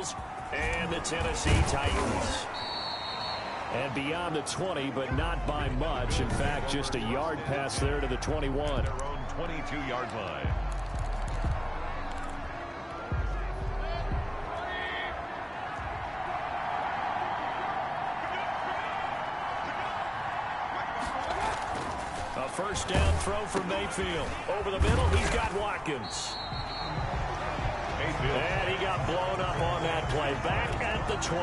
Bills and the Tennessee Titans. And beyond the 20, but not by much. In fact, just a yard pass there to the 21. Their own 22-yard line. A first down throw for Mayfield. Over the middle, he's got Watkins. And he got blown up on that play. Back at the 20.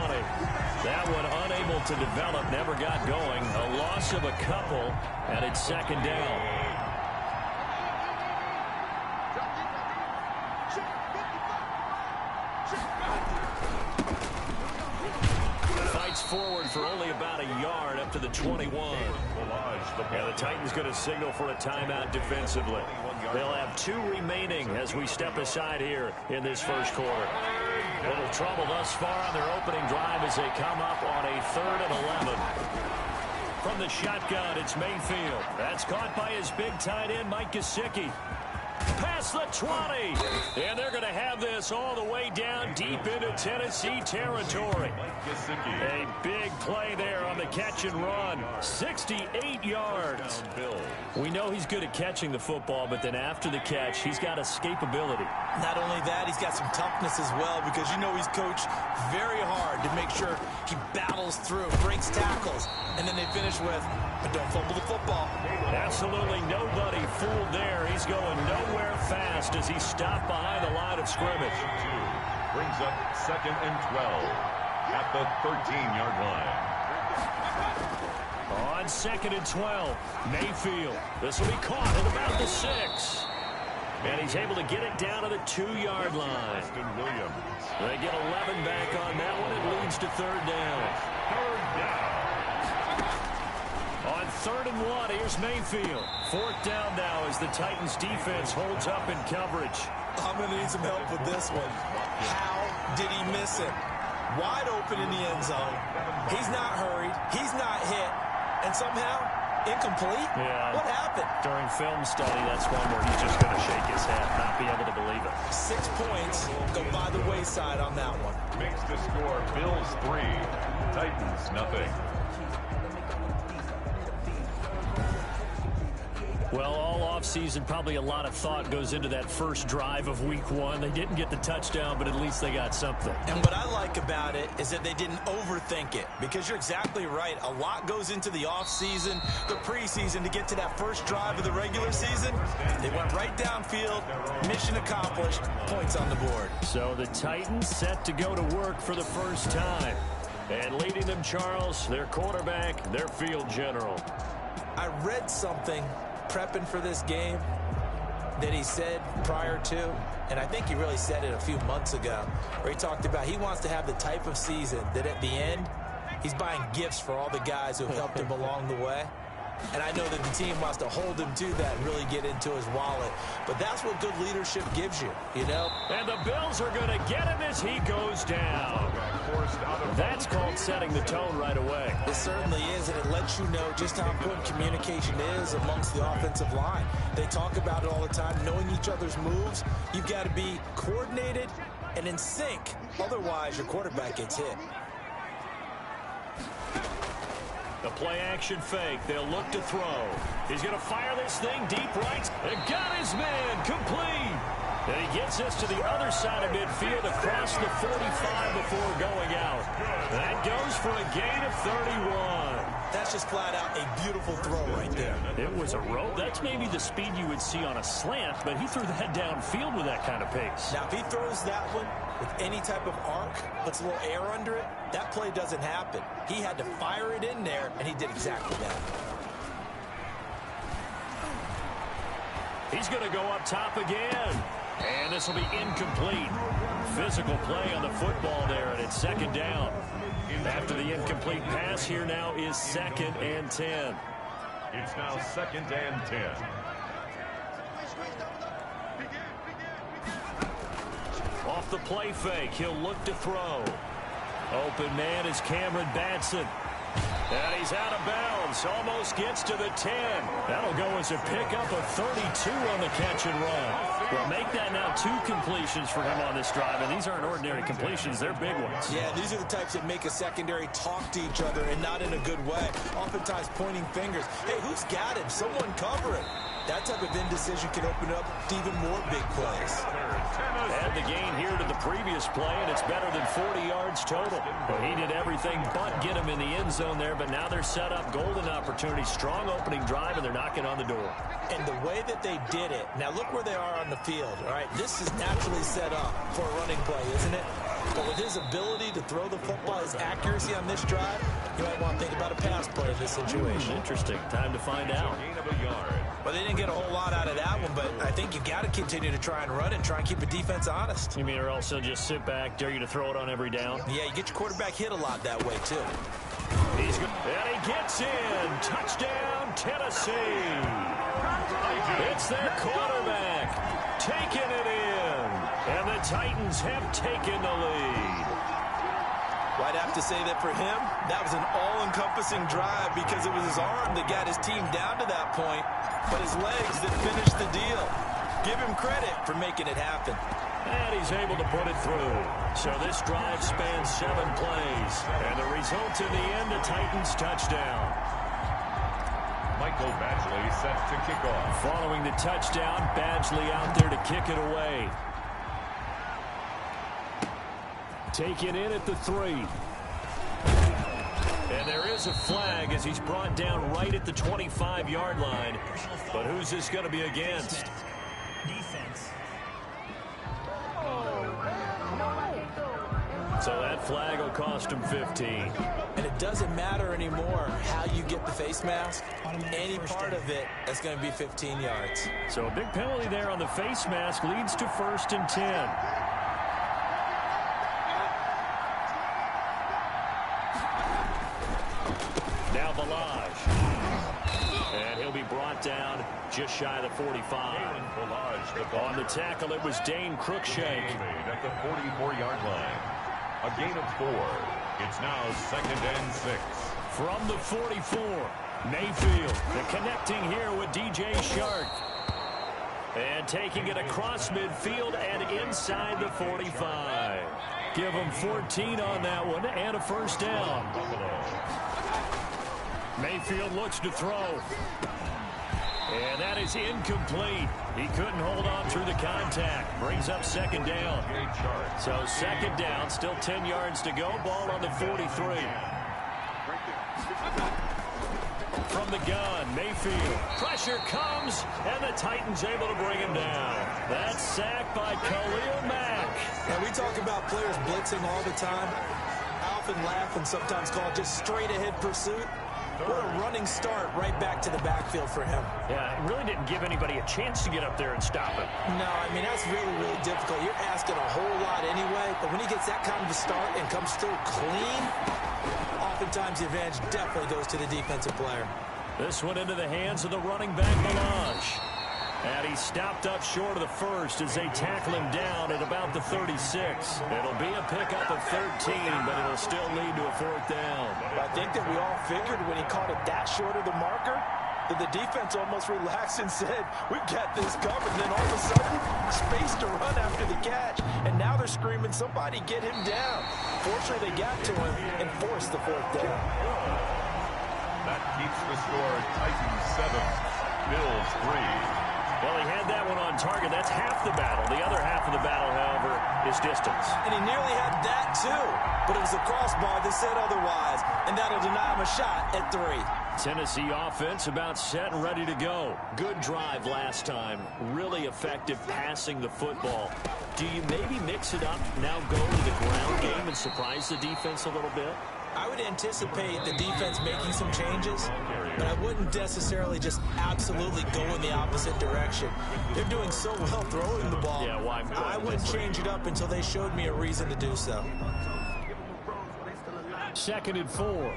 That one unable to develop, never got going. A loss of a couple, and it's second down. Forward for only about a yard up to the 21. And the Titans going to signal for a timeout defensively. They'll have 2 remaining as we step aside here in this first quarter. Little trouble thus far on their opening drive as they come up on a 3rd and 11. From the shotgun, it's Mayfield. That's caught by his big tight end, Mike Gesicki. Past the 20. And they're going to have this all the way down deep into Tennessee territory. A big play there on the catch and run. 68 yards. We know he's good at catching the football, but then after the catch, he's got escapability. Not only that, he's got some toughness as well, because you know he's coached very hard to make sure he battles through, breaks tackles, and then they finish with, but don't fumble the football. Absolutely nobody fooled there. He's going nowhere fast as he stopped behind the line of scrimmage. Brings up 2nd and 12 at the 13-yard line. On 2nd and 12, Mayfield. This will be caught at about the 6. And he's able to get it down to the 2-yard line. They get 11 back on that one. It leads to 3rd down. 3rd down. On 3rd and 1, here's Mayfield. 4th down now as the Titans defense holds up in coverage. I'm going to need some help with this one. How did he miss it? Wide open in the end zone. He's not hurried. He's not hit. And somehow, incomplete? Yeah. What happened? During film study, that's one where he's just going to shake his head, not be able to believe it. 6 points go by the wayside on that one. Makes the score Bills 3, Titans nothing. Well, all offseason, probably a lot of thought goes into that first drive of week 1. They didn't get the touchdown, but at least they got something. And what I like about it is that they didn't overthink it, because you're exactly right. A lot goes into the offseason, the preseason, to get to that first drive of the regular season. They went right downfield, mission accomplished, points on the board. So the Titans set to go to work for the first time. And leading them, Charles, their quarterback, their field general. I read something prepping for this game that he said prior to, and I think he really said it a few months ago, where he talked about he wants to have the type of season that at the end, he's buying gifts for all the guys who helped him along the way. And I know that the team wants to hold him to that and really get into his wallet. But that's what good leadership gives you, you know? And the Bills are going to get him as he goes down. That's called setting the tone right away. It certainly is, and it lets you know just how important communication is amongst the offensive line. They talk about it all the time, knowing each other's moves. You've got to be coordinated and in sync. Otherwise, your quarterback gets hit. The play-action fake. They'll look to throw. He's going to fire this thing deep right. And got his man complete. And he gets us to the other side of midfield across the 45 before going out. That goes for a gain of 31. That's just flat out a beautiful throw right there. It was a rope. That's maybe the speed you would see on a slant, but he threw that downfield with that kind of pace. Now, if he throws that one with any type of arc, puts a little air under it, that play doesn't happen. He had to fire it in there, and he did exactly that. He's going to go up top again. And this will be incomplete. Physical play on the football there, and it's 2nd down. After the incomplete pass, here now is 2nd and 10. It's now 2nd and 10. Off the play fake, he'll look to throw. Open man is Cameron Batson. And he's out of bounds. Almost gets to the 10. That'll go as a pickup of 32 on the catch and run. Well, make that now 2 completions for him on this drive. And these aren't ordinary completions. They're big ones. Yeah, these are the types that make a secondary talk to each other and not in a good way. Oftentimes pointing fingers. Hey, who's got him? Someone cover it. That type of indecision can open up to even more big plays. Add the gain here to the previous play, and it's better than 40 yards total. But he did everything but get him in the end zone there, but now they're set up. Golden opportunity, strong opening drive, and they're knocking on the door. And the way that they did it, now look where they are on the field. All right, this is naturally set up for a running play, isn't it? But with his ability to throw the football, his accuracy on this drive, you might want to think about a pass play in this situation. Interesting. Time to find out. Well, they didn't get a whole lot out of that one, but I think you got to continue to try and run and try and keep the defense honest. You mean or also just sit back, dare you to throw it on every down? Yeah, you get your quarterback hit a lot that way, too. He's good. And he gets in. Touchdown, Tennessee. It's their quarterback taking it in. And the Titans have taken the lead. Well, I'd have to say that for him, that was an all-encompassing drive because it was his arm that got his team down to that point, but his legs that finished the deal. Give him credit for making it happen. And he's able to put it through. So this drive spans 7 plays. And the result in the end, a Titans touchdown. Michael Badgley set to kick off. Following the touchdown, Badgley out there to kick it away. Taken in at the 3. And there is a flag as he's brought down right at the 25-yard line. But who's this going to be against? Defense. So that flag will cost him 15. And it doesn't matter anymore how you get the face mask. Any part of it, that's going to be 15 yards. So a big penalty there on the face mask leads to 1st and 10. And he'll be brought down just shy of the 45. On the tackle, it was Dane Cruikshank. At the 44-yard line. A gain of 4. It's now 2nd and 6. From the 44, Mayfield. The connecting here with DJ Shark. And taking it across midfield and inside the 45. Give him 14 on that one and a 1st down. Mayfield looks to throw. And that is incomplete. He couldn't hold on through the contact. Brings up 2nd down. So 2nd down, still 10 yards to go. Ball on the 43. From the gun, Mayfield. Pressure comes, and the Titans able to bring him down. That's sacked by Khalil Mack. And we talk about players blitzing all the time. I often laugh and sometimes call it just straight-ahead pursuit. What a running start right back to the backfield for him. Yeah, it really didn't give anybody a chance to get up there and stop it. No, I mean, that's really, really difficult. You're asking a whole lot anyway, but when he gets that kind of a start and comes through clean, oftentimes the advantage definitely goes to the defensive player. This one into the hands of the running back, Melange. And he stopped up short of the 1st as they tackle him down at about the 36. It'll be a pickup of 13, but it'll still lead to a 4th down. I think that we all figured when he caught it that short of the marker that the defense almost relaxed and said, we've got this covered. And then all of a sudden, space to run after the catch. And now they're screaming, somebody get him down. Fortunately, they got to him and forced the 4th down. That keeps the score Titans 7, Bills 3. Well, he had that one on target. That's half the battle. The other half of the battle, however, is distance. And he nearly had that, too. But it was a crossbar that said otherwise. And that'll deny him a shot at 3. Tennessee offense about set and ready to go. Good drive last time. Really effective passing the football. Do you maybe mix it up, now go to the ground game and surprise the defense a little bit? I would anticipate the defense making some changes, but I wouldn't necessarily just absolutely go in the opposite direction. They're doing so well throwing the ball. Yeah, why? I wouldn't change it up until they showed me a reason to do so. 2nd and 4.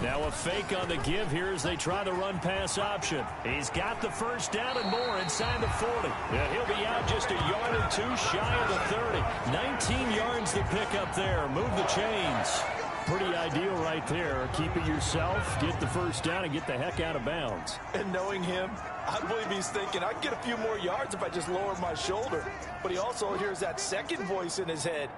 Now a fake on the give here as they try the run-pass option. He's got the first down and more inside the 40. Yeah, he'll be out just a yard or two shy of the 30. 19 yards to pick up there. Move the chains. Pretty ideal right there. Keep it yourself, get the first down, and get the heck out of bounds. And knowing him, I believe he's thinking, I can get a few more yards if I just lower my shoulder. But he also hears that second voice in his head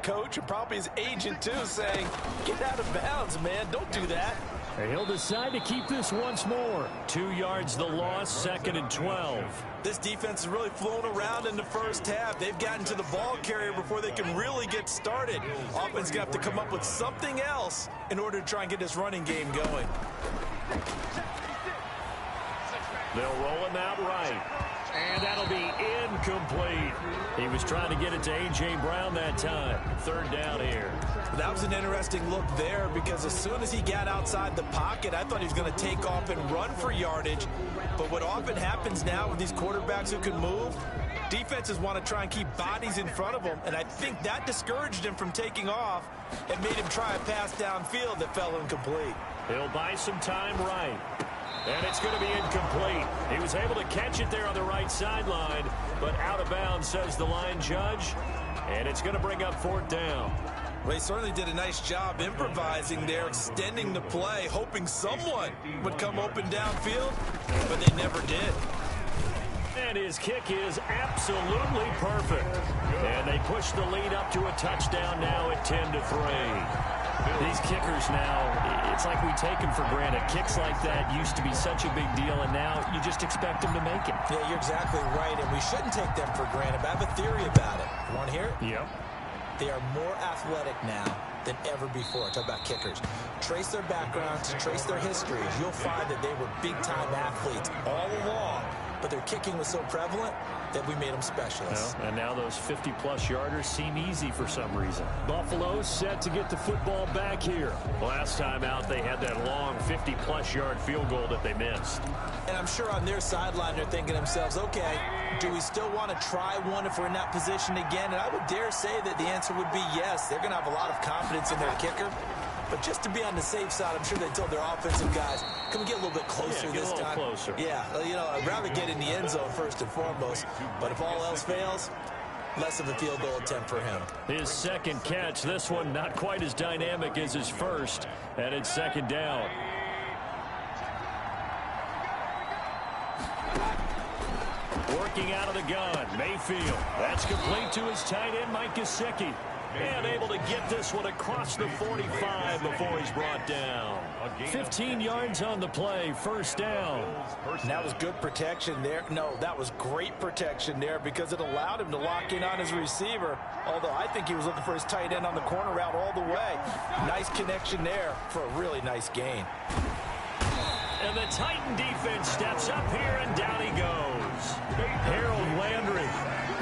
coach and probably his agent too saying, get out of bounds, man. Don't do that. And he'll decide to keep this once more. 2 yards the loss, 2nd and 12. This defense is really flown around in the first half. They've gotten to the ball carrier before they can really get started. Offense going to have to come up with something else in order to try and get this running game going. They'll roll him out right. And that'll be incomplete. He was trying to get it to A.J. Brown that time. 3rd down here. That was an interesting look there because as soon as he got outside the pocket, I thought he was going to take off and run for yardage. But what often happens now with these quarterbacks who can move, defenses want to try and keep bodies in front of them. And I think that discouraged him from taking off and made him try a pass downfield that fell incomplete. He'll buy some time right. And it's going to be incomplete. He was able to catch it there on the right sideline, but out of bounds, says the line judge. And it's going to bring up 4th down. Well, he certainly did a nice job improvising there, extending the play, hoping someone would come open downfield, but they never did. And his kick is absolutely perfect. And they push the lead up to a touchdown now at 10-3. These kickers now, it's like we take them for granted. Kicks like that used to be such a big deal, and now you just expect them to make it. Yeah, you're exactly right, and we shouldn't take them for granted. But I have a theory about it. You want to hear it? Yep. They are more athletic now than ever before. Talk about kickers. Trace their backgrounds, trace their histories. You'll find that they were big-time athletes all along, but their kicking was so prevalent that we made them specialists. And now those 50-plus yarders seem easy for some reason. Buffalo set to get the football back here. Last time out, they had that long 50-plus yard field goal that they missed. And I'm sure on their sideline, they're thinking to themselves, okay, do we still want to try one if we're in that position again? And I would dare say that the answer would be yes. They're going to have a lot of confidence in their kicker. But just to be on the safe side, I'm sure they told their offensive guys, can we get a little bit closer this time? Closer. Yeah, you know, I'd rather get in the end zone first and foremost. But if all else fails, less of a field goal attempt for him. His second catch, this one not quite as dynamic as his first, and it's 2nd down. Working out of the gun, Mayfield. That's complete to his tight end, Mike Gesicki. And able to get this one across the 45 before he's brought down. 15 yards on the play, 1st down. And that was good protection there. No, that was great protection there because it allowed him to lock in on his receiver. Although I think he was looking for his tight end on the corner route all the way. Nice connection there for a really nice gain. And the Titan defense steps up here, and down he goes. Harold Landry.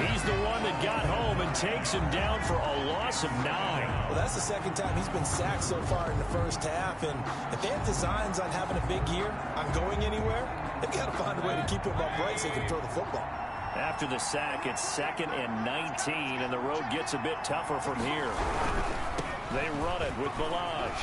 He's the one that got home and takes him down for a loss of 9. Well, that's the second time he's been sacked so far in the first half. And if they have designs on having a big year, on going anywhere, they've got to find a way to keep him upright so they can throw the football. After the sack, it's 2nd and 19, and the road gets a bit tougher from here. They run it with Balaj.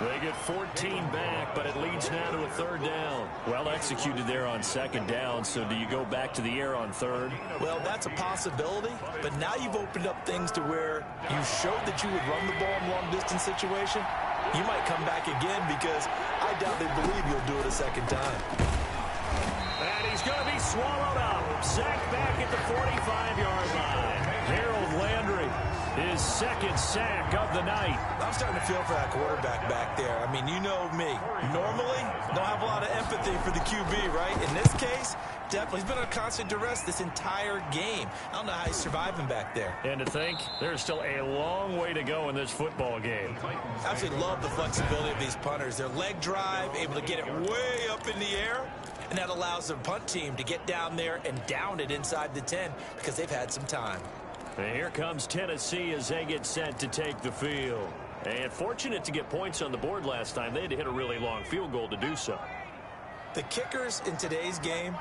They get 14 back, but it leads now to a 3rd down. Well executed there on 2nd down, so do you go back to the air on 3rd? Well, that's a possibility, but now you've opened up things to where you showed that you would run the ball in long-distance situation. You might come back again because I doubt they believe you'll do it a 2nd time. And he's going to be swallowed up. Sacked back at the 45-yard line. Harold Landry, his 2nd sack of the night. I'm starting to feel for that quarterback back there. I mean, you know me. Normally, don't have a lot of empathy for the QB, right? In this case, definitely. He's been under constant duress this entire game. I don't know how he's surviving back there. And to think, there's still a long way to go in this football game. I absolutely love the flexibility of these punters. Their leg drive, able to get it way up in the air, and that allows the punt team to get down there and down it inside the 10 because they've had some time. And here comes Tennessee as they get set to take the field. And fortunate to get points on the board last time. They had to hit a really long field goal to do so. The kickers in today's game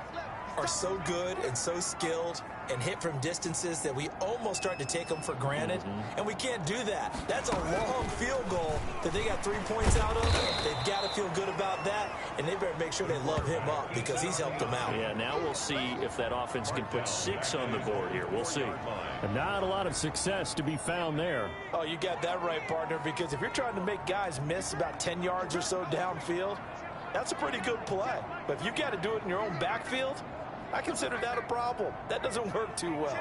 are so good and so skilled and hit from distances that we almost start to take them for granted, and we can't do that. That's a long field goal that they got 3 points out of. They've got to feel good about that, and they better make sure they love him up because he's helped them out. Yeah, now we'll see if that offense can put 6 on the board here. We'll see. And not a lot of success to be found there. Oh, you got that right, partner, because if you're trying to make guys miss about 10 yards or so downfield, that's a pretty good play. But if you got to do it in your own backfield, I consider that a problem. That doesn't work too well.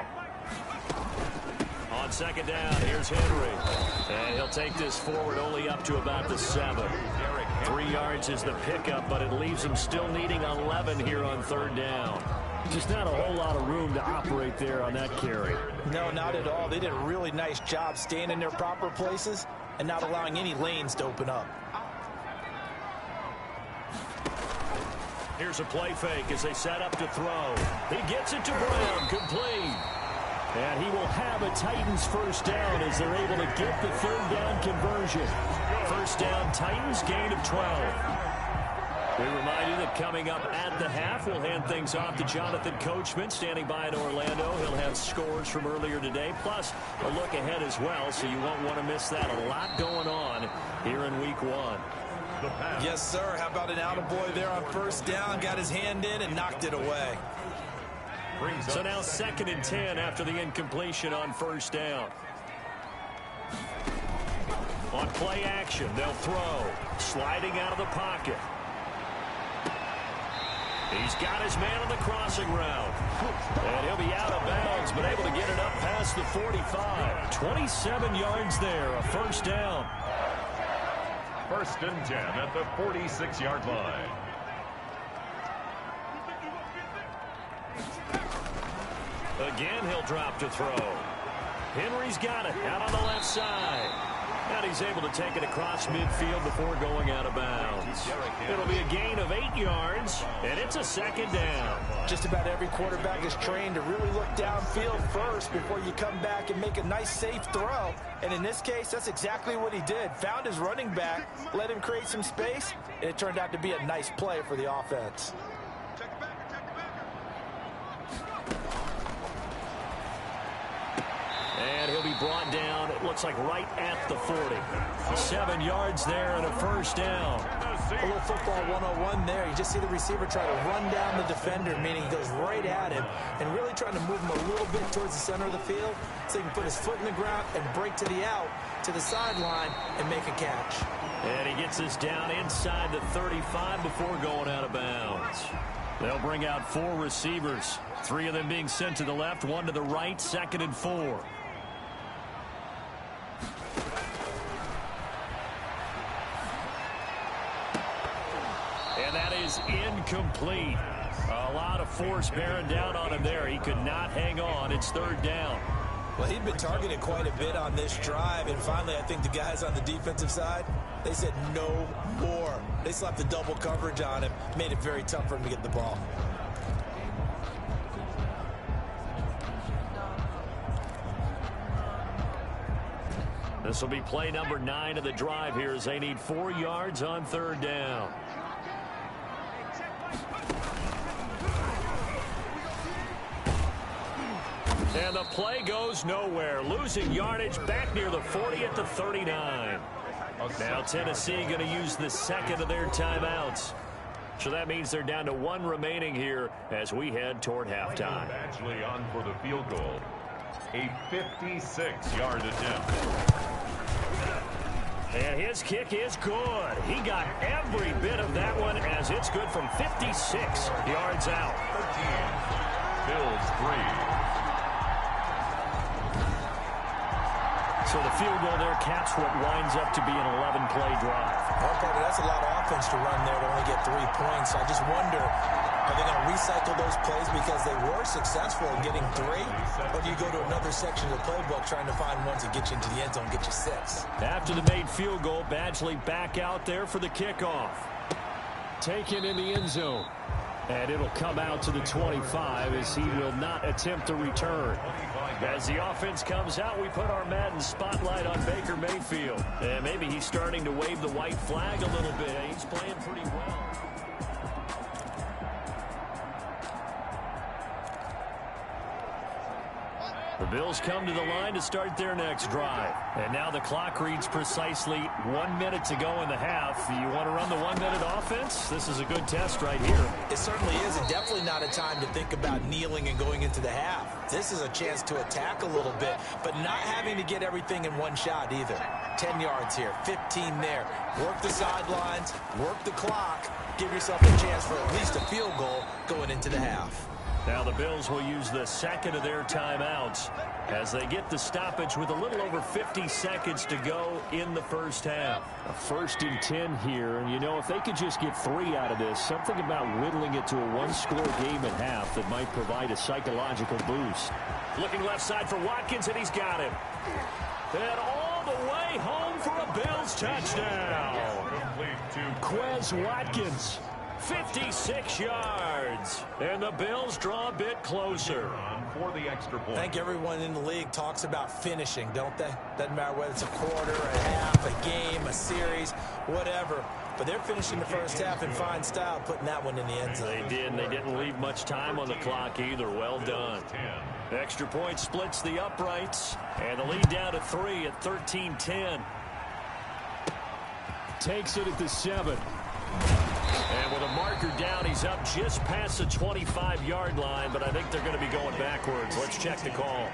On second down, here's Henry. And he'll take this forward only up to about the 7. 3 yards is the pickup, but it leaves him still needing 11 here on third down. Just not a whole lot of room to operate there on that carry. No, not at all. They did a really nice job staying in their proper places and not allowing any lanes to open up. Here's a play fake as they set up to throw. He gets it to Brown, complete. And he will have a Titans first down as they're able to get the third down conversion. First down, Titans, gain of 12. We remind you that coming up at the half, we'll hand things off to Jonathan Coachman, standing by in Orlando. He'll have scores from earlier today, plus a look ahead as well, so you won't want to miss that. A lot going on here in week 1. Yes, sir. How about an attaboy there on first down? Got his hand in and knocked it away. So now 2nd and 10 after the incompletion on first down. On play action, they'll throw. Sliding out of the pocket. He's got his man on the crossing route. And he'll be out of bounds, but able to get it up past the 45. 27 yards there, a first down. 1st and 10 at the 46-yard line. Again, he'll drop to throw. Henry's got it out on the left side. And he's able to take it across midfield before going out of bounds. It'll be a gain of 8 yards, and it's a 2nd down. Just about every quarterback is trained to really look downfield first before you come back and make a nice, safe throw. And in this case, that's exactly what he did. Found his running back, let him create some space, and it turned out to be a nice play for the offense. And he'll be brought down, it looks like right at the 40. 7 yards there and a first down. A little football 101 there. You just see the receiver try to run down the defender, meaning he goes right at him and really trying to move him a little bit towards the center of the field so he can put his foot in the ground and break to the out, to the sideline, and make a catch. And he gets us down inside the 35 before going out of bounds. They'll bring out 4 receivers, 3 of them being sent to the left, 1 to the right, 2nd and 4. And that is incomplete. A lot of force bearing down on him there. He could not hang on. It's 3rd down. Well, he'd been targeted quite a bit on this drive, and finally I think the guys on the defensive side, they said no more. They slapped the double coverage on him, made it very tough for him to get the ball. This will be play number 9 of the drive here as they need 4 yards on 3rd down. And the play goes nowhere. Losing yardage back near the 40 at the 39. Now Tennessee going to use the 2nd of their timeouts. So that means they're down to 1 remaining here as we head toward halftime. Actually on for the field goal. A 56-yard attempt. And his kick is good. He got every bit of that one as it's good from 56 yards out. 13. Bills 3. So the field goal there caps what winds up to be an 11-play drive. Well, partner, that's a lot of offense to run there to only get 3 points. I just wonder, are they going to recycle those plays because they were successful in getting 3? Or do you go to another section of the playbook trying to find ones that get you into the end zone and get you 6? After the made field goal, Badgley back out there for the kickoff. Taken in the end zone. And it'll come out to the 25 as he will not attempt to return. As the offense comes out, we put our Madden spotlight on Baker Mayfield. And maybe he's starting to wave the white flag a little bit. He's playing pretty well. The Bills come to the line to start their next drive. And now the clock reads precisely 1 minute to go in the half. You want to run the 1 minute offense? This is a good test right here. It certainly is, and definitely not a time to think about kneeling and going into the half. This is a chance to attack a little bit, but not having to get everything in one shot either. 10 yards here, 15 there. Work the sidelines, work the clock. Give yourself a chance for at least a field goal going into the half. Now the Bills will use the second of their timeouts as they get the stoppage with a little over 50 seconds to go in the first half. A 1st and 10 here, and you know, if they could just get 3 out of this, something about whittling it to a one-score game at half that might provide a psychological boost. Looking left side for Watkins, and he's got him. And all the way home for a Bills touchdown. Quez Watkins. 56 yards. And the Bills draw a bit closer. For the extra point. I think everyone in the league talks about finishing, don't they? Doesn't matter whether it's a quarter, a half, a game, a series, whatever. But they're finishing the first half in fine style, putting that one in the end zone. They did, and they didn't leave much time on the clock either. Well done. Extra point splits the uprights. And the lead down to 3 at 13-10. Takes it at the 7. And with a marker down, he's up just past the 25-yard line, but I think they're going to be going backwards. Let's check the call.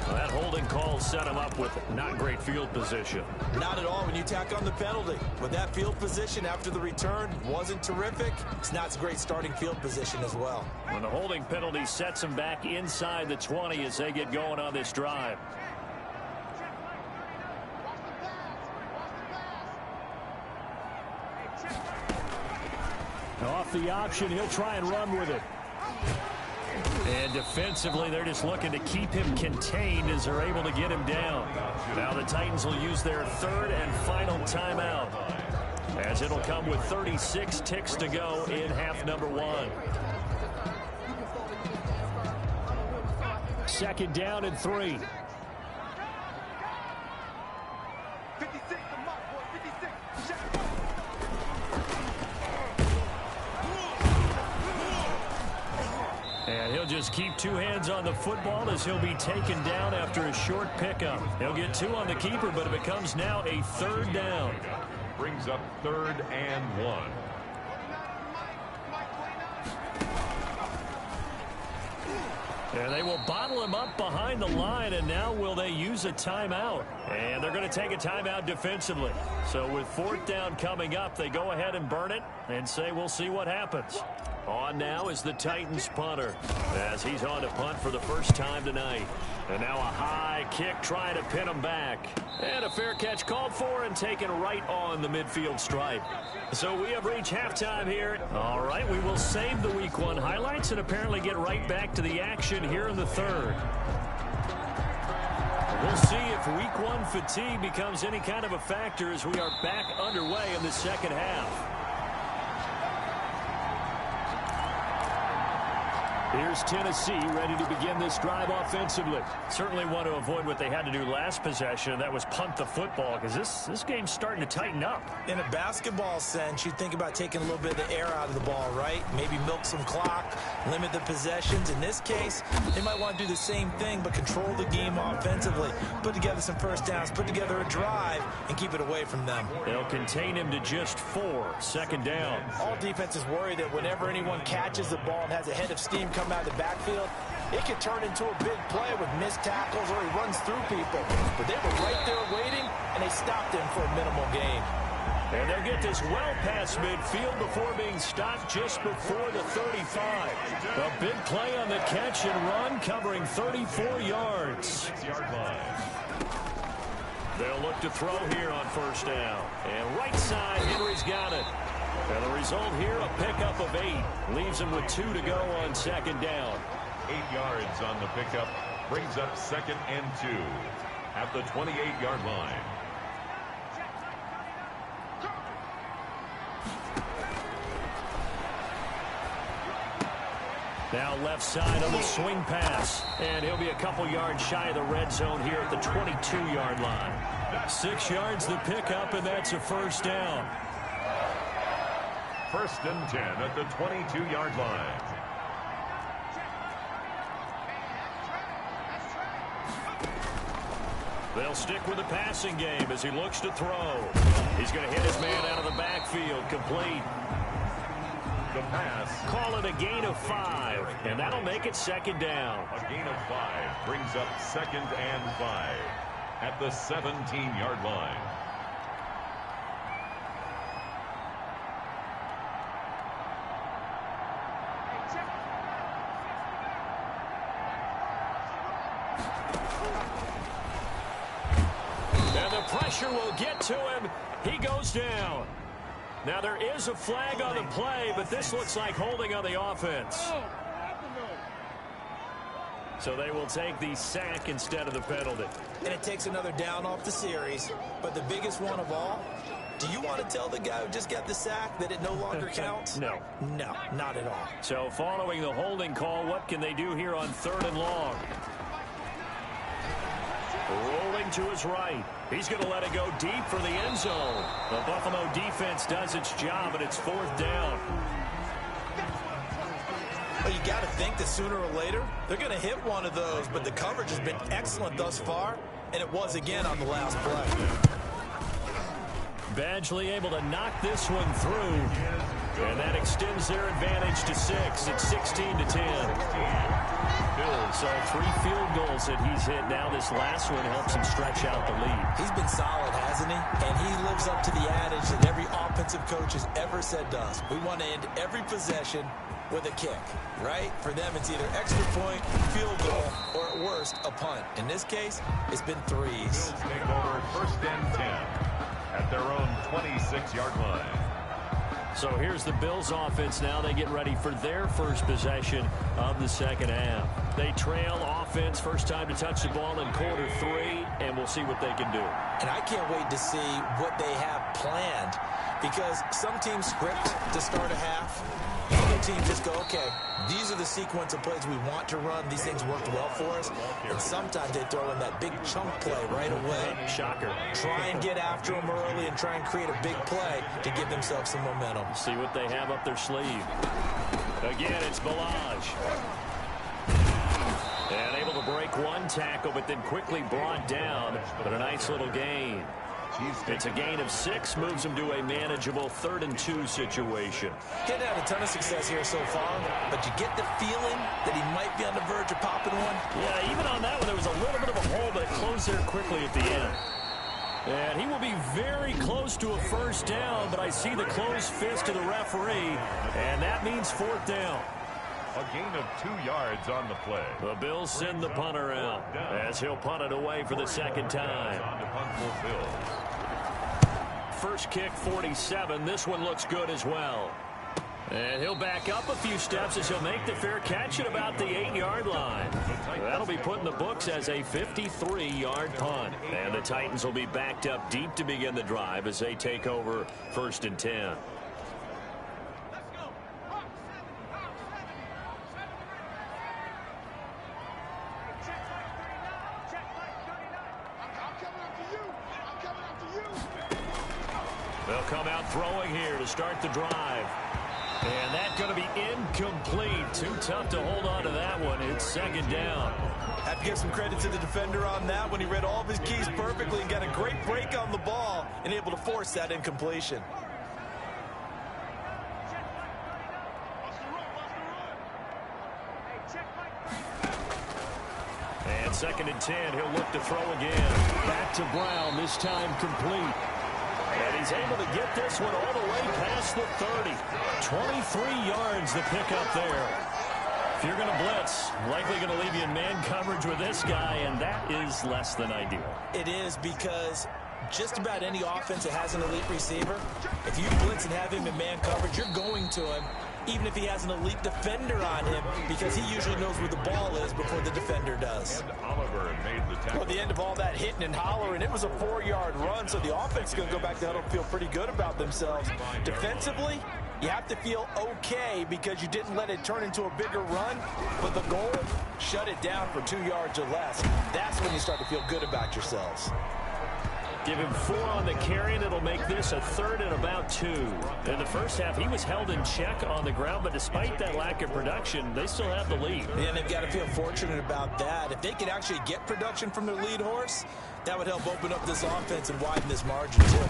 Well, that holding call set him up with not great field position. Not at all when you tack on the penalty. But that field position after the return wasn't terrific. It's not a great starting field position as well. When the holding penalty sets him back inside the 20 as they get going on this drive. Off the option, he'll try and run with it. And defensively, they're just looking to keep him contained as they're able to get him down. Now the Titans will use their 3rd and final timeout, as it'll come with 36 ticks to go in half number 1. 2nd down and 3. And he'll just keep 2 hands on the football as he'll be taken down after a short pickup. He'll get 2 on the keeper, but it becomes now a 3rd down. Brings up 3rd and 1. And they will bottle him up behind the line, and now will they use a timeout? And they're going to take a timeout defensively. So with 4th down coming up, they go ahead and burn it and say we'll see what happens. On now is the Titans punter as he's on to punt for the first time tonight. And now a high kick trying to pin him back. And a fair catch called for and taken right on the midfield stripe. So we have reached halftime here. All right, we will save the Week 1 highlights and apparently get right back to the action here in the 3rd. We'll see if Week 1 fatigue becomes any kind of a factor as we are back underway in the second half. Here's Tennessee ready to begin this drive offensively. Certainly want to avoid what they had to do last possession. That was punt the football, because this game's starting to tighten up. In a basketball sense, you think about taking a little bit of the air out of the ball, right? Maybe milk some clock, limit the possessions. In this case, they might want to do the same thing, but control the game offensively. Put together some first downs, put together a drive, and keep it away from them. They'll contain him to just 4. 2nd down. All defenses worry that whenever anyone catches the ball and has a head of steam come out of the backfield, it could turn into a big play with missed tackles or he runs through people. But they were right there waiting, and they stopped him for a minimal gain. And they'll get this well past midfield before being stopped just before the 35. A big play on the catch and run, covering 34 yards. They'll look to throw here on 1st down. And right side, Henry's got it. And the result here, a pickup of 8. Leaves him with 2 to go on 2nd down. 8 yards on the pickup. Brings up 2nd and 2 at the 28-yard line. Now left side on the swing pass. And he'll be a couple yards shy of the red zone here at the 22-yard line. 6 yards the pickup, and that's a 1st down. 1st and 10 at the 22-yard line. They'll stick with the passing game as he looks to throw. He's going to hit his man out of the backfield. Complete. The pass. Call it a gain of 5, and that'll make it second down. A gain of 5 brings up 2nd and 5 at the 17-yard line. And the pressure will get to him. He goes down. Now there is a flag on the play, but this looks like holding on the offense. So they will take the sack instead of the penalty. And it takes another down off the series. But the biggest one of all, do you want to tell the guy who just got the sack that it no longer counts? No. No, not at all. So following the holding call, what can they do here on 3rd and long? Rolling to his right. He's going to let it go deep for the end zone. The Buffalo defense does its job, and it's 4th down. Well, you got to think that sooner or later, they're going to hit one of those, but the coverage has been excellent thus far, and it was again on the last play. Badgley able to knock this one through, and that extends their advantage to 6. It's 16-10. Bills are 3 field goals that he's hit. Now this last one helps him stretch out the lead. He's been solid, hasn't he? And he lives up to the adage that every offensive coach has ever said to us. We want to end every possession with a kick, right? For them, it's either extra point, field goal, or at worst, a punt. In this case, it's been 3s. Bills take over 1st and 10 at their own 26-yard line. So here's the Bills offense now. They get ready for their first possession of the second half. They trail offense, first time to touch the ball in quarter 3, and we'll see what they can do. And I can't wait to see what they have planned, because some teams script to start a half. Other teams just go, okay, these are the sequence of plays we want to run. These things worked well for us. And sometimes they throw in that big chunk play right away. Shocker. Try and get after them early and try and create a big play to give themselves some momentum. See what they have up their sleeve. Again, it's Balaj. And able to break one tackle, but then quickly brought down. But a nice little gain. It's a gain of 6, moves him to a manageable 3rd and 2 situation. Getting had a ton of success here so far, but you get the feeling that he might be on the verge of popping one. Yeah, even on that one, there was a little bit of a hole, but it closed there quickly at the end. And he will be very close to a first down, but I see the closed fist of the referee, and that means 4th down. A gain of 2 yards on the play. The Bills send the punter out as he'll punt it away for the second time. On to punt for Bills. First kick, 47. This one looks good as well. And he'll back up a few steps as he'll make the fair catch at about the 8-yard line. That'll be put in the books as a 53-yard punt. And the Titans will be backed up deep to begin the drive as they take over 1st and 10. They'll come out throwing here to start the drive. And that's going to be incomplete. Too tough to hold on to that one. It's second down. Have to give some credit to the defender on that when he read all of his keys perfectly and got a great break on the ball and able to force that incompletion. And 2nd and 10. He'll look to throw again. Back to Brown, this time complete. And he's able to get this one all the way past the 30. 23 yards the pickup there. If you're going to blitz, likely going to leave you in man coverage with this guy, and that is less than ideal. It is, because just about any offense that has an elite receiver, if you blitz and have him in man coverage, you're going to him, even if he has an elite defender on him, because he usually knows where the ball is before the defender does. And Oliver made the tackle. Well, the end of all that hitting and hollering, it was a 4-yard run, so the offense is going to go back to huddle and feel pretty good about themselves. Defensively, you have to feel okay because you didn't let it turn into a bigger run, but the goal, shut it down for 2 yards or less. That's when you start to feel good about yourselves. Give him 4 on the carry, and it'll make this a 3rd and about 2. In the first half, he was held in check on the ground, but despite that lack of production, they still have the lead. Yeah, they've got to feel fortunate about that. If they could actually get production from their lead horse, that would help open up this offense and widen this margin, too.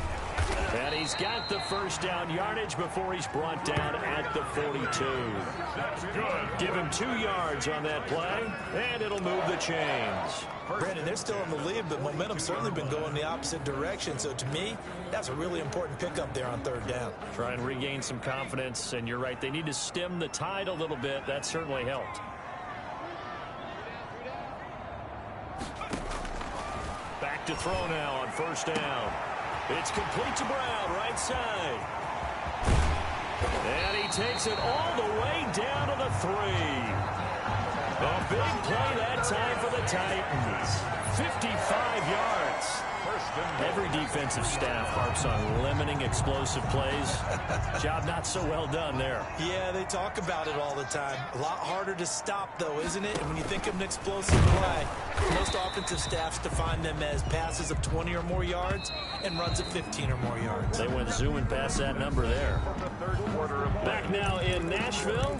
And he's got the first down yardage before he's brought down at the 42. That's good. Give him 2 yards on that play, and it'll move the chains. Brandon, they're still in the lead, but momentum's certainly been going the opposite direction. So, to me, that's a really important pickup there on 3rd down. Try and regain some confidence, and you're right. They need to stem the tide a little bit. That certainly helped. Back to throw now on 1st down. It's complete to Brown, right side. And he takes it all the way down to the 3. A big play that time for the Titans. 55 yards. Every defensive staff harps on limiting explosive plays. Job not so well done there. Yeah, they talk about it all the time. A lot harder to stop, though, isn't it? And when you think of an explosive play, most offensive staffs define them as passes of 20 or more yards and runs of 15 or more yards. They went zooming past that number there. Back now in Nashville.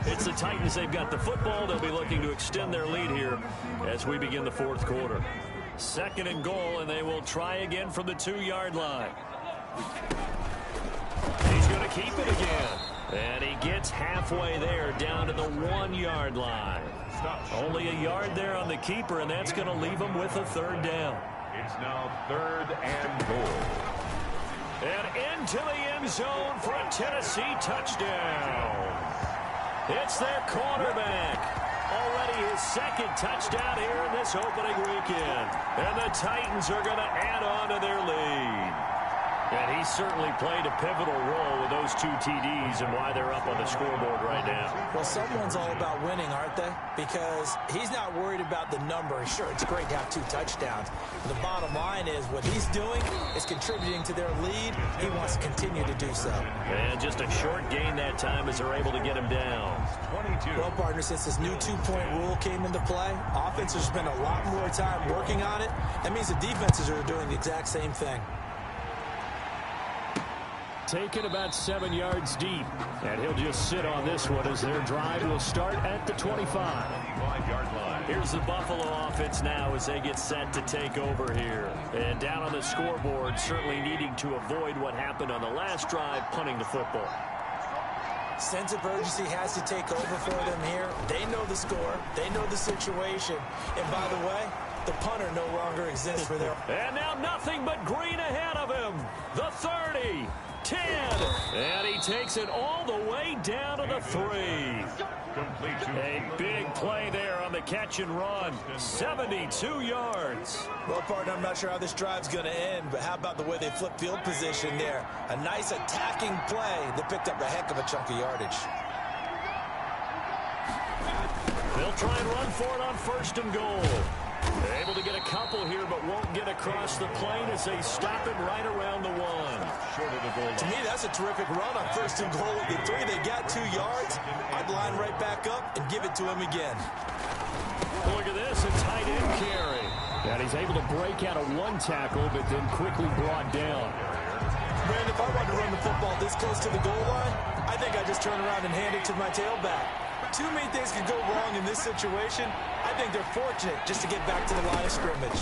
It's the Titans. They've got the football. They'll be looking to extend their lead here as we begin the 4th quarter. 2nd and goal, and they will try again from the 2-yard line. He's going to keep it again. And he gets halfway there down to the 1-yard line. Only a yard there on the keeper, and that's going to leave him with a 3rd down. It's now 3rd and goal. And into the end zone for a Tennessee touchdown. It's their quarterback. Already his 2nd touchdown here in this opening weekend. And the Titans are going to add on to their lead. And he certainly played a pivotal role with those 2 TDs and why they're up on the scoreboard right now. Well, someone's all about winning, aren't they? Because he's not worried about the number. Sure, it's great to have 2 touchdowns. But the bottom line is what he's doing is contributing to their lead. He wants to continue to do so. And just a short gain that time as they're able to get him down. 22. Well, partner, since this new 2-point rule came into play, offenses spend a lot more time working on it. That means the defenses are doing the exact same thing. Taken about 7 yards deep. And he'll just sit on this one as their drive will start at the 25. 25-yard line. Here's the Buffalo offense now as they get set to take over here. And down on the scoreboard, certainly needing to avoid what happened on the last drive, punting the football. Sense of urgency has to take over for them here. They know the score. They know the situation. And by the way, the punter no longer exists for them. And now nothing but green ahead of him. The 30. 10, and he takes it all the way down to the 3. A big play there on the catch and run. 72 yards. Well, partner, I'm not sure how this drive's going to end, but how about the way they flip field position there? A nice attacking play that picked up a heck of a chunk of yardage. They'll try and run for it on 1st and goal. They're able to get a couple here, but won't get across the plane as they stop it right around the 1. Short of the goal line. To me, that's a terrific run on 1st and goal at the 3. They got 2 yards. I'd line right back up and give it to him again. Look at this, a tight end carry. And he's able to break out of 1 tackle, but then quickly brought down. Brandon, if I wanted to run the football this close to the goal line, I think I'd just turn around and hand it to my tailback. Too many things could go wrong in this situation. I think they're fortunate just to get back to the line of scrimmage.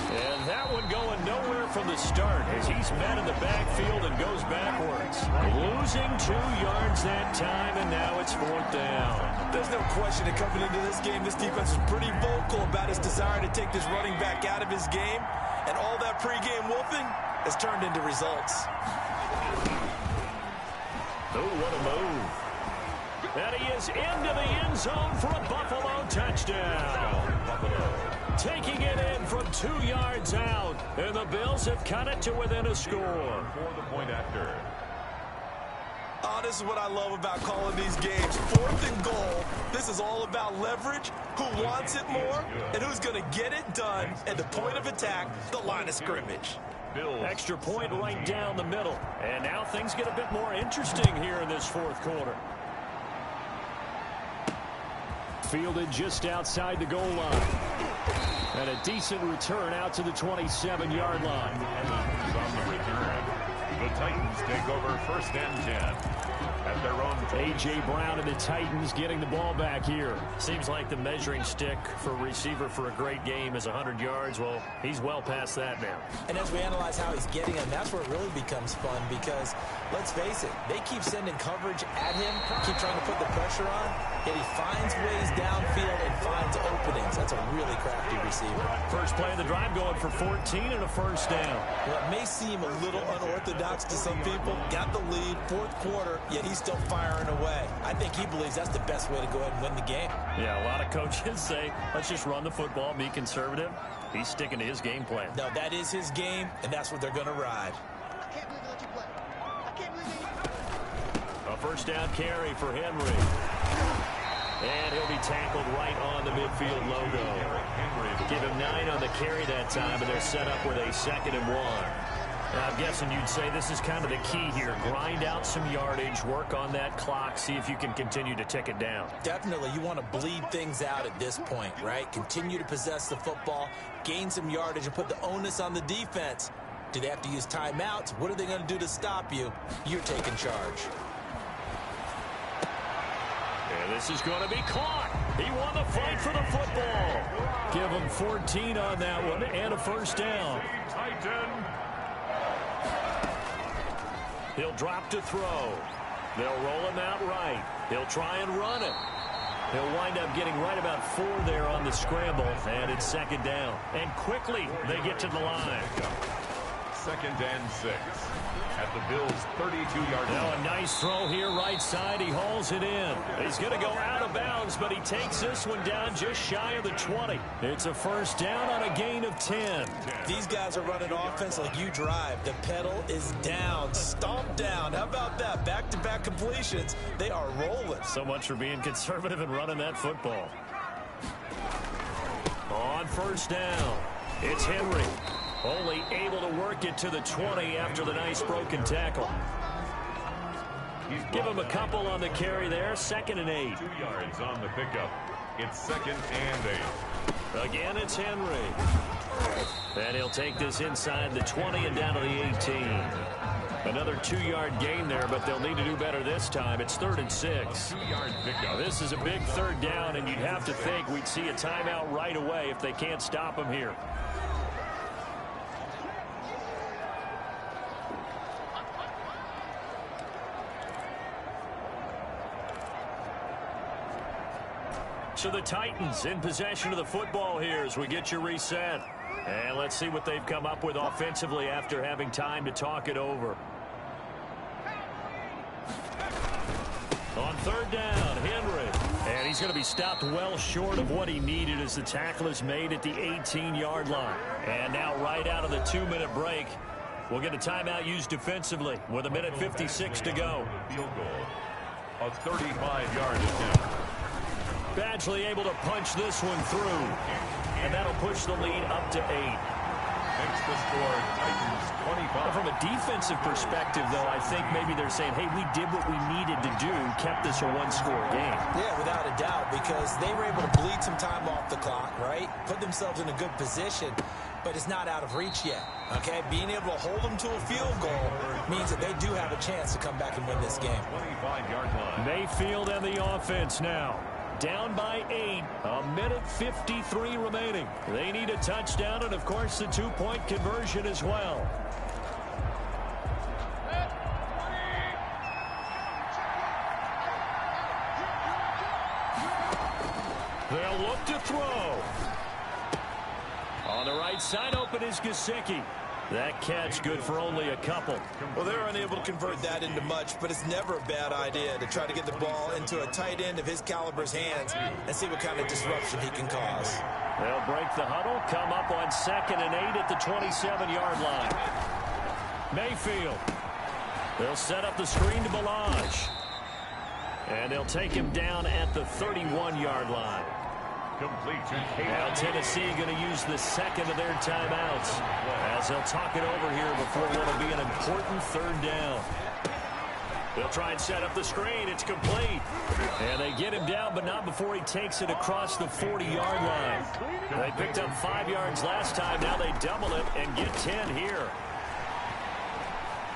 And that one going nowhere from the start as he's met in the backfield and goes backwards. Losing 2 yards that time, and now it's 4th down. There's no question that coming into this game, this defense was pretty vocal about his desire to take this running back out of his game. And all that pregame wolfing has turned into results. Oh, what a move. And he is into the end zone for a Buffalo touchdown. Buffalo taking it in from 2 yards out. And the Bills have cut it to within a score. For the point after. Oh, this is what I love about calling these games. 4th and goal. This is all about leverage, who wants it more, and who's going to get it done at the point of attack, the line of scrimmage. Bills. Extra point right down the middle. And now things get a bit more interesting here in this 4th quarter. fielded just outside the goal line. And a decent return out to the 27-yard line. On the return, the Titans take over 1st and 10. At their own A.J. Brown and the Titans getting the ball back here. Seems like the measuring stick for a receiver for a great game is 100 yards. Well, he's well past that now. And as we analyze how he's getting them, that's where it really becomes fun because, let's face it, they keep sending coverage at him, keep trying to put the pressure on, yet he finds ways downfield and finds openings. That's a really crafty receiver. First play of the drive going for 14 and a first down. Well, it may seem a little unorthodox to some people. Got the lead, 4th quarter, yet he's still firing away. I think he believes that's the best way to go ahead and win the game. Yeah, a lot of coaches say, let's just run the football, be conservative. He's sticking to his game plan. No, that is his game, and that's what they're going to ride. A first down carry for Henry. And he'll be tackled right on the midfield logo. Give him 9 on the carry that time, and they're set up with a 2nd and 1. Now, I'm guessing you'd say this is kind of the key here. Grind out some yardage, work on that clock, see if you can continue to tick it down. Definitely, you want to bleed things out at this point, right? Continue to possess the football, gain some yardage, and put the onus on the defense. Do they have to use timeouts? What are they going to do to stop you? You're taking charge. And this is going to be caught. He won the fight for the football. Give him 14 on that one and a first down. He'll drop to throw. They'll roll him out right. He'll try and run it. He'll wind up getting right about 4 there on the scramble, and it's 2nd down. And quickly, they get to the line. 2nd and 6. At the Bills' 32-yard line. Now a nice throw here, right side. He hauls it in. He's going to go out of bounds, but he takes this one down just shy of the 20. It's a first down on a gain of 10. These guys are running offense like you drive. The pedal is down, stomped down. How about that? Back-to-back completions. They are rolling. So much for being conservative and running that football. On first down, it's Henry. Only able to work it to the 20 after the nice broken tackle. Give him a couple on the carry there. 2nd and 8. 2 yards on the pickup. It's 2nd and 8. Again, it's Henry. And he'll take this inside the 20 and down to the 18. Another 2-yard gain there, but they'll need to do better this time. It's 3rd and 6. 2-yard pickup. This is a big 3rd down, and you'd have to think we'd see a timeout right away if they can't stop him here. So the Titans in possession of the football here as we get you reset. And let's see what they've come up with offensively after having time to talk it over. On 3rd down, Henry. And he's going to be stopped well short of what he needed as the tackle is made at the 18-yard line. And now right out of the 2-minute break, we'll get a timeout used defensively with 1:56 to go. Field goal. A 35-yard attempt. Badgley able to punch this one through. And that'll push the lead up to 8. Makes the score Titans 25. From a defensive perspective, though, I think maybe they're saying, hey, we did what we needed to do, kept this a 1-score game. Yeah, without a doubt, because they were able to bleed some time off the clock, right? Put themselves in a good position, but it's not out of reach yet, okay? Being able to hold them to a field goal means that they do have a chance to come back and win this game. 25-yard line. Mayfield and the offense now. Down by 8, 1:53 remaining. They need a touchdown and, of course, the 2-point conversion as well. They'll look to throw. On the right side, open is Gesicki. That catch good for only a couple. Well, they're unable to convert that into much, but it's never a bad idea to try to get the ball into a tight end of his caliber's hands and see what kind of disruption he can cause. They'll break the huddle, come up on 2nd and 8 at the 27-yard line. Mayfield. They'll set up the screen to Balaj. And they'll take him down at the 31-yard line. Complete to Now Tennessee going to use the 2nd of their timeouts as they'll talk it over here before what will be an important 3rd down. They'll try and set up the screen. It's complete. And they get him down, but not before he takes it across the 40-yard line. They picked up 5 yards last time. Now they double it and get 10 here.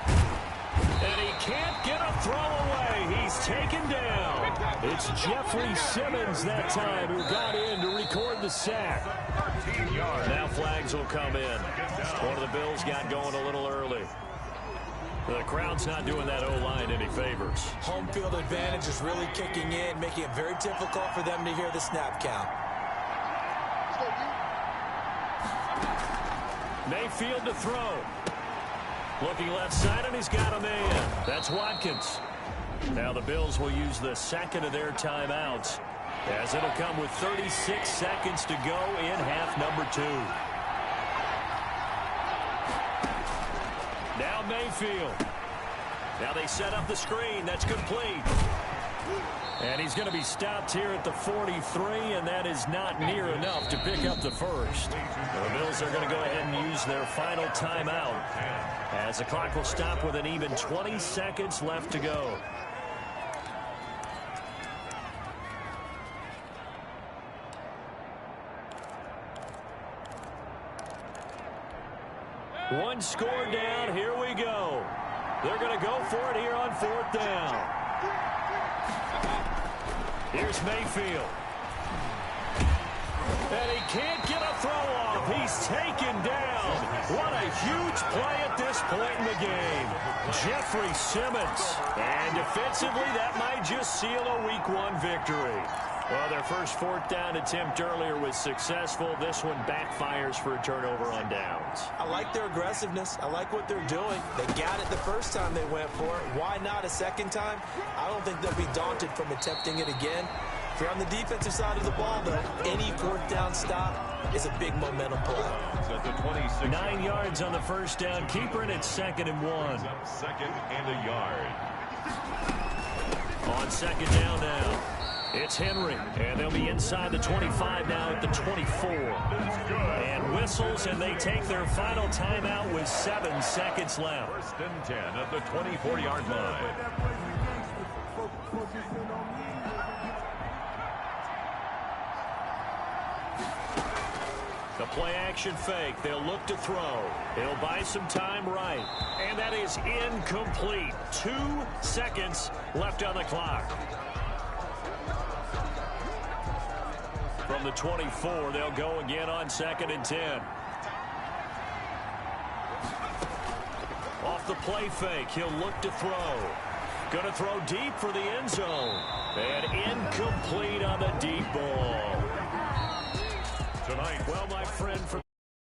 And he can't get a throw away. He's taken down. It's Jeffrey Simmons that time who got in to record the sack. Now flags will come in. One of the Bills got going a little early. The crowd's not doing that O-line any favors. Home field advantage is really kicking in, making it very difficult for them to hear the snap count. Mayfield to throw. Looking left side, and he's got a man. That's Watkins. Now the Bills will use the second of their timeouts, as it'll come with 36 seconds to go in half number 2. Now Mayfield. Now they set up the screen. That's complete. And he's going to be stopped here at the 43, and that is not near enough to pick up the first. The Bills are going to go ahead and use their final timeout, as the clock will stop with an even 20 seconds left to go. One score down. Here we go. They're going to go for it here on 4th down. Here's Mayfield. And he can't get a throw off. He's taken down. What a huge play at this point in the game. Jeffrey Simmons. And defensively, that might just seal a Week 1 victory. Well, their first 4th down attempt earlier was successful. This one backfires for a turnover on downs. I like their aggressiveness. I like what they're doing. They got it the first time they went for it. Why not a second time? I don't think they'll be daunted from attempting it again. If you're on the defensive side of the ball, though, any 4th down stop is a big momentum play. 9 yards on the first down. Keeper, and it's 2nd and 1. Second and a yard. On 2nd down now. It's Henry, and they'll be inside the 25 now at the 24. And whistles, and they take their final timeout with 7 seconds left. 1st and 10 at the 24-yard line. The play-action fake. They'll look to throw. He'll buy some time right. And that is incomplete. 2 seconds left on the clock. From the 24, they'll go again on 2nd and 10. Off the play fake, he'll look to throw. Going to throw deep for the end zone. And incomplete on the deep ball. Tonight, well, my friend, from